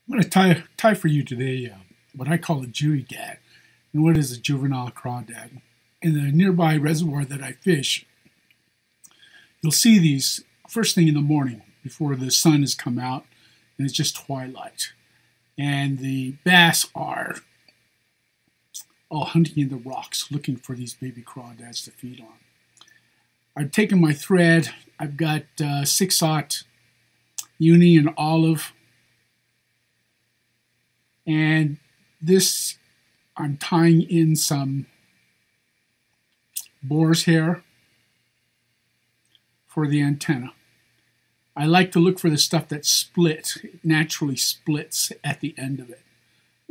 I'm going to tie for you today what I call a Jewy dad. And what is a juvenile crawdad? In the nearby reservoir that I fish, you'll see these first thing in the morning before the sun has come out and it's just twilight. And the bass are all hunting in the rocks looking for these baby crawdads to feed on. I've taken my thread. I've got 6/0 uni and olive. And this, I'm tying in some boar's hair for the antenna. I like to look for the stuff that splits, it naturally splits at the end of it.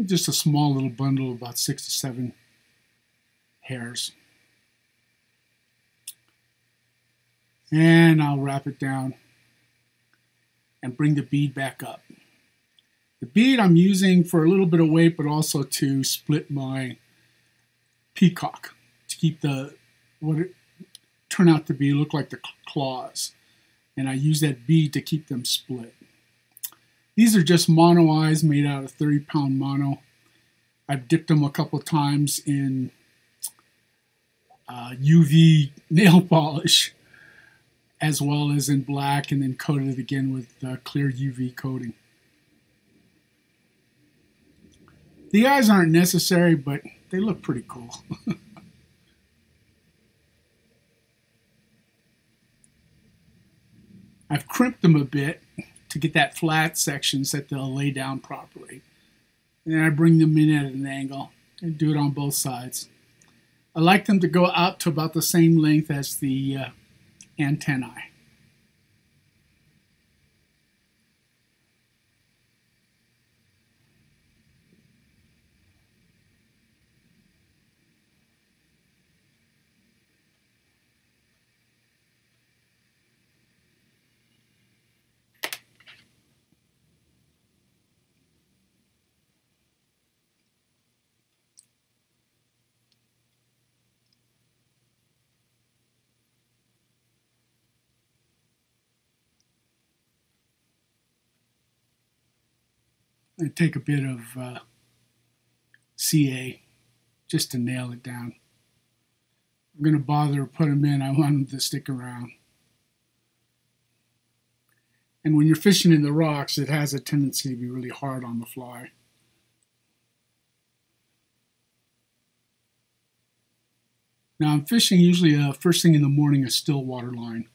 Just a small little bundle of about 6 to 7 hairs. And I'll wrap it down and bring the bead back up. The bead I'm using for a little bit of weight, but also to split my peacock, to keep what it turn out to be look like the claws. And I use that bead to keep them split. These are just mono eyes made out of 30-pound mono. I've dipped them a couple of times in UV nail polish, as well as in black, and then coated it again with clear UV coating. The eyes aren't necessary, but they look pretty cool. I've crimped them a bit to get that flat section so that they'll lay down properly. And then I bring them in at an angle and do it on both sides. I like them to go out to about the same length as the antennae. I take a bit of CA just to nail it down. I'm going to bother to put them in. I want them to stick around. And when you're fishing in the rocks, it has a tendency to be really hard on the fly. Now I'm fishing usually first thing in the morning a still water line,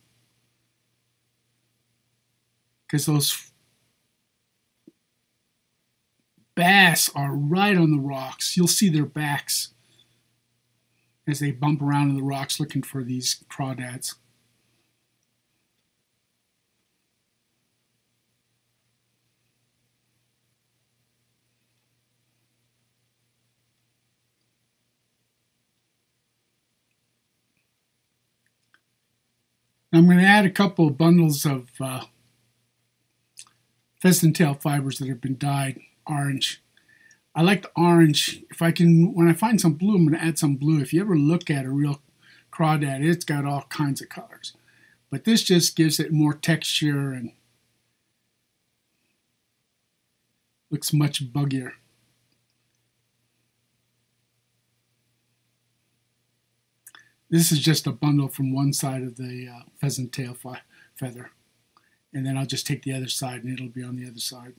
because those bass are right on the rocks. You'll see their backs as they bump around in the rocks looking for these crawdads. I'm going to add a couple of bundles of pheasant tail fibers that have been dyed orange. I like the orange. If I can, when I find some blue, I'm going to add some blue. If you ever look at a real crawdad, it's got all kinds of colors. But this just gives it more texture and looks much buggier. This is just a bundle from one side of the pheasant tail feather. And then I'll just take the other side and it'll be on the other side.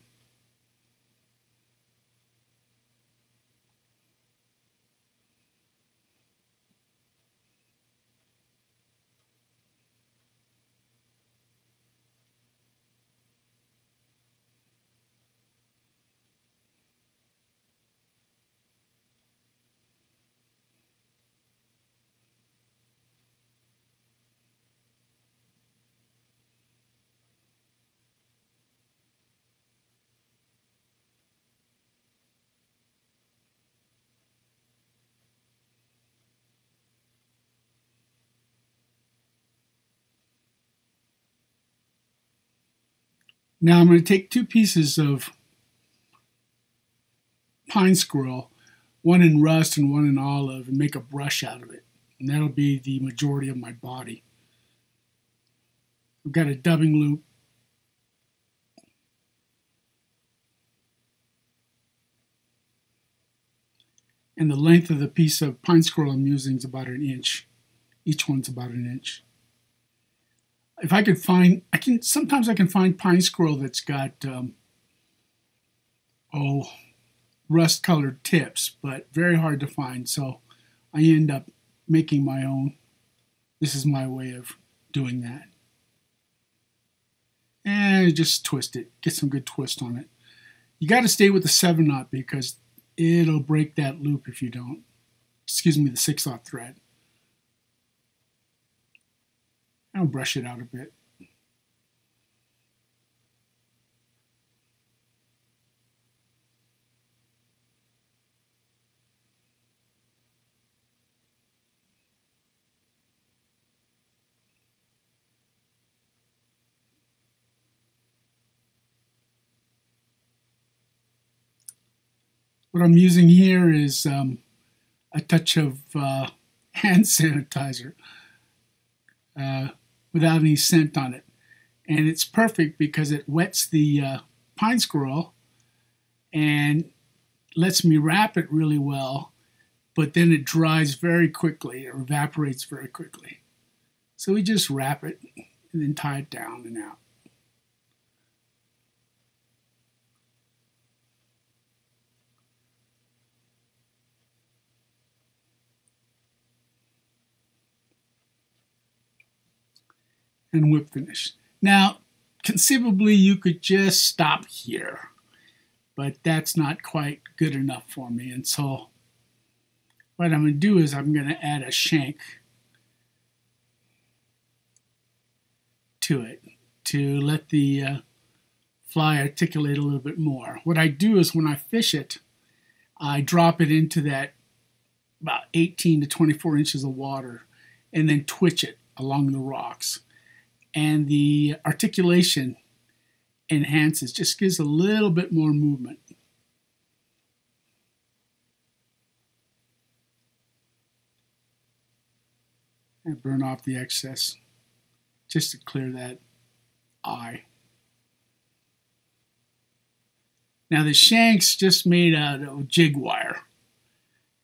Now I'm going to take 2 pieces of pine squirrel, one in rust and one in olive, and make a brush out of it. And that'll be the majority of my body. I've got a dubbing loop. And the length of the piece of pine squirrel I'm using is about an inch. Each one's about an inch. If I could find, sometimes I can find pine squirrel that's got, rust-colored tips, but very hard to find. So I end up making my own. This is my way of doing that. And just twist it. Get some good twist on it. You got to stay with the 7/0 because it'll break that loop if you don't. Excuse me, the 6/0 thread. I'll brush it out a bit. What I'm using here is a touch of hand sanitizer without any scent on it. And it's perfect because it wets the pine squirrel and lets me wrap it really well, but then it dries very quickly or evaporates very quickly. So we just wrap it and then tie it down and out. And whip finish. Now, conceivably, you could just stop here, but that's not quite good enough for me. And so what I'm going to do is I'm going to add a shank to it to let the fly articulate a little bit more. What I do is when I fish it, I drop it into that about 18 to 24 inches of water and then twitch it along the rocks. And the articulation enhances, just gives a little bit more movement. And burn off the excess just to clear that eye. Now the shank's just made out of jig wire.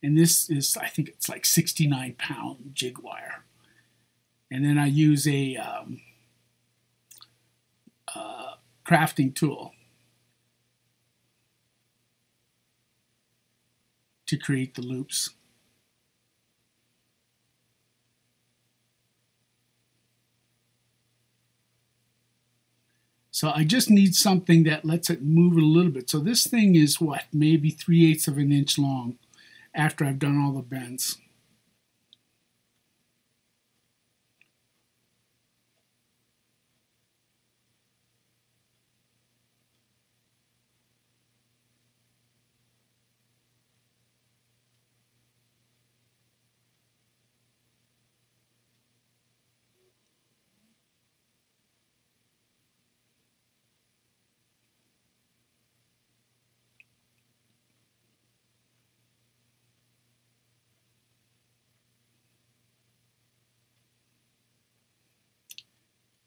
And this is, I think it's like 69-pound jig wire. And then I use a crafting tool to create the loops. So I just need something that lets it move a little bit. So this thing is what, maybe 3/8 of an inch long after I've done all the bends.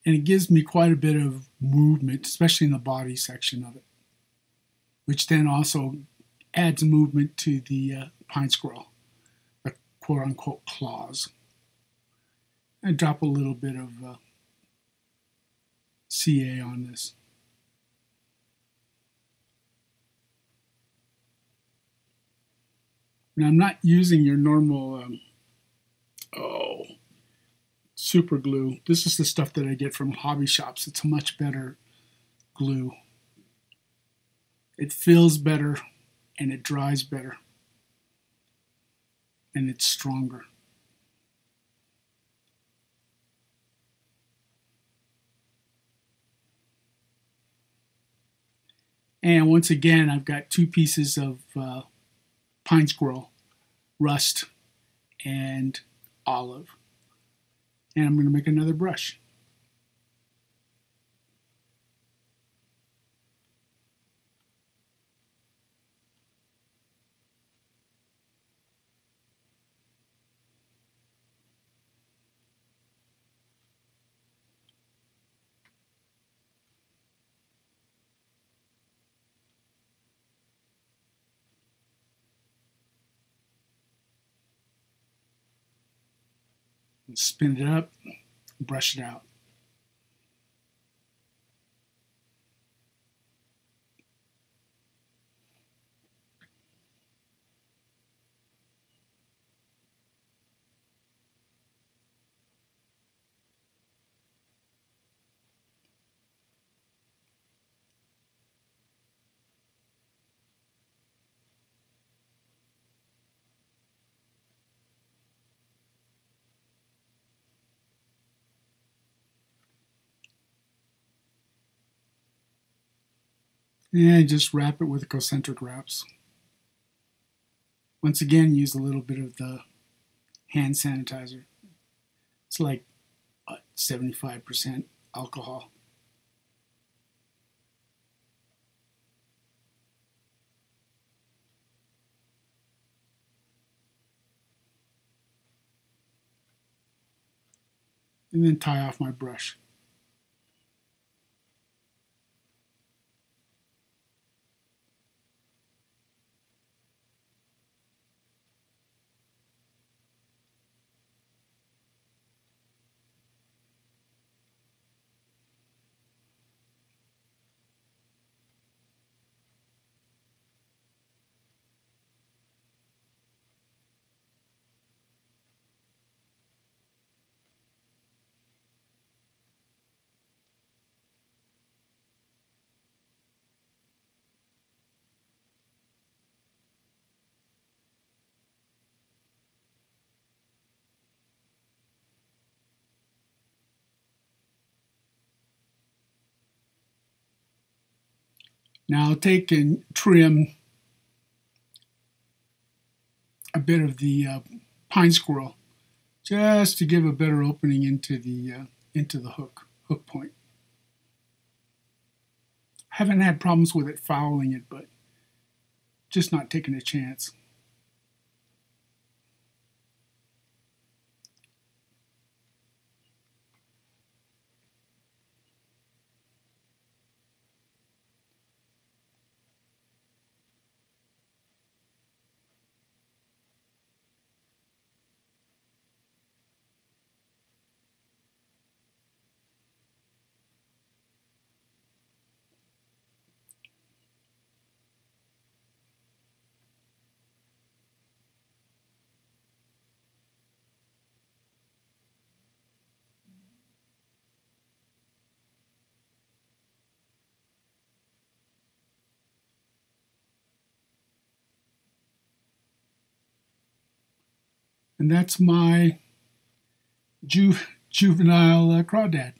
And it gives me quite a bit of movement, especially in the body section of it, which then also adds movement to the pine squirrel, the quote-unquote claws. And drop a little bit of CA on this. Now I'm not using your normal super glue. This is the stuff that I get from hobby shops. It's a much better glue. It feels better and it dries better and it's stronger. And once again, I've got 2 pieces of pine squirrel, rust, and olive. And I'm going to make another brush. Spin it up, brush it out. And just wrap it with concentric wraps. Once again, use a little bit of the hand sanitizer. It's like 75% alcohol. And then tie off my brush. Now I'll take and trim a bit of the pine squirrel just to give a better opening into the hook point. Haven't had problems with it fouling it, but just not taking a chance. And that's my juvenile crawdad.